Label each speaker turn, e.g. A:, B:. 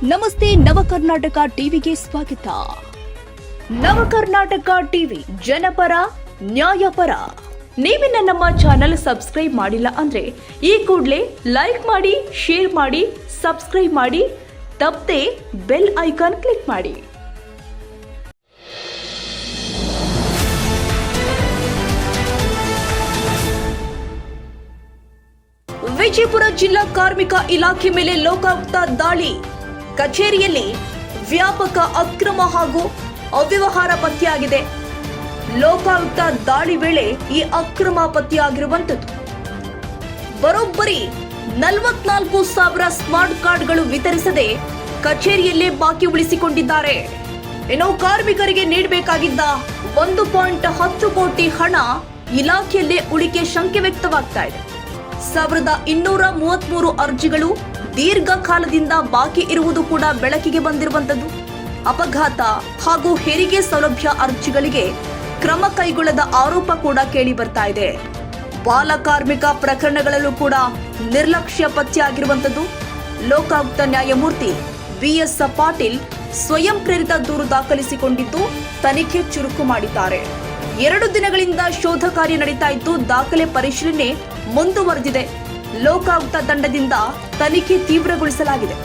A: ನಮಸ್ತೆ ನವಕರ್ನಾಟಕ ಟಿವಿಗೆ ಸ್ವಾಗತ. ನವಕರ್ನಾಟಕ ಟಿವಿ ಜನಪರ ನ್ಯಾಯಪರ. ನೀವಿನ್ನ ನಮ್ಮ ಚಾನೆಲ್ ಸಬ್ಸ್ಕ್ರೈಬ್ ಮಾಡಿಲ್ಲ ಅಂದ್ರೆ ಈ ಕೂಡಲೇ ಲೈಕ್ ಮಾಡಿ, ಶೇರ್ ಮಾಡಿ, ಸಬ್ಸ್ಕ್ರೈಬ್ ಮಾಡಿ, ತಪ್ಪದೆ ಬೆಲ್ ಐಕಾನ್ ಕ್ಲಿಕ್ ಮಾಡಿ. ವಿಜಯಪುರ ಜಿಲ್ಲಾ ಕಾರ್ಮಿಕ ಇಲಾಖೆ ಮೇಲೆ ಲೋಕಾಯುಕ್ತ ದಾಳಿ. ಕಚೇರಿಯಲ್ಲಿ ವ್ಯಾಪಕ ಅಕ್ರಮ ಹಾಗೂ ಅವ್ಯವಹಾರ ಪತ್ತೆಯಾಗಿದೆ. ಲೋಕಾಯುಕ್ತ ದಾಳಿ ವೇಳೆ ಈ ಅಕ್ರಮ ಪತ್ತೆಯಾಗಿರುವಂತದ್ದು. ಬರೋಬ್ಬರಿ 44,000 ಸ್ಮಾರ್ಟ್ ಕಾರ್ಡ್ಗಳು ವಿತರಿಸದೆ ಕಚೇರಿಯಲ್ಲೇ ಬಾಕಿ ಉಳಿಸಿಕೊಂಡಿದ್ದಾರೆ. ಇನ್ನು ಕಾರ್ಮಿಕರಿಗೆ ನೀಡಬೇಕಾಗಿದ್ದ 1.10 ಕೋಟಿ ಹಣ ಇಲಾಖೆಯಲ್ಲೇ ಉಳಿಕೆ ಶಂಕೆ ವ್ಯಕ್ತವಾಗ್ತಾ ಇದೆ. 1233 ಅರ್ಜಿಗಳು ದೀರ್ಘಕಾಲದಿಂದ ಬಾಕಿ ಇರುವುದು ಕೂಡ ಬೆಳಕಿಗೆ ಬಂದಿರುವಂತದ್ದು. ಅಪಘಾತ ಹಾಗೂ ಹೆರಿಗೆ ಸೌಲಭ್ಯ ಅರ್ಜಿಗಳಿಗೆ ಕ್ರಮ ಕೈಗೊಳ್ಳದ ಆರೋಪ ಕೂಡ ಕೇಳಿ ಬರ್ತಾ ಇದೆ. ಬಾಲ ಕಾರ್ಮಿಕ ಪ್ರಕರಣಗಳಲ್ಲೂ ಕೂಡ ನಿರ್ಲಕ್ಷ್ಯ ಪತ್ತೆಯಾಗಿರುವಂತದ್ದು. ಲೋಕಾಯುಕ್ತ ನ್ಯಾಯಮೂರ್ತಿ BS ಪಾಟೀಲ್ ಸ್ವಯಂ ಪ್ರೇರಿತ ದೂರು ದಾಖಲಿಸಿಕೊಂಡಿದ್ದು ತನಿಖೆ ಚುರುಕು ಮಾಡಿದ್ದಾರೆ. 2 ದಿನಗಳಿಂದ ಶೋಧ ಕಾರ್ಯ ನಡೀತಾ ಇದ್ದು ದಾಖಲೆ ಪರಿಶೀಲನೆ ಮುಂದುವರೆದಿದೆ. ಲೋಕಾಯುಕ್ತ ತಂಡದಿಂದ ತನಿಖೆ ತೀವ್ರಗೊಳಿಸಲಾಗಿದೆ.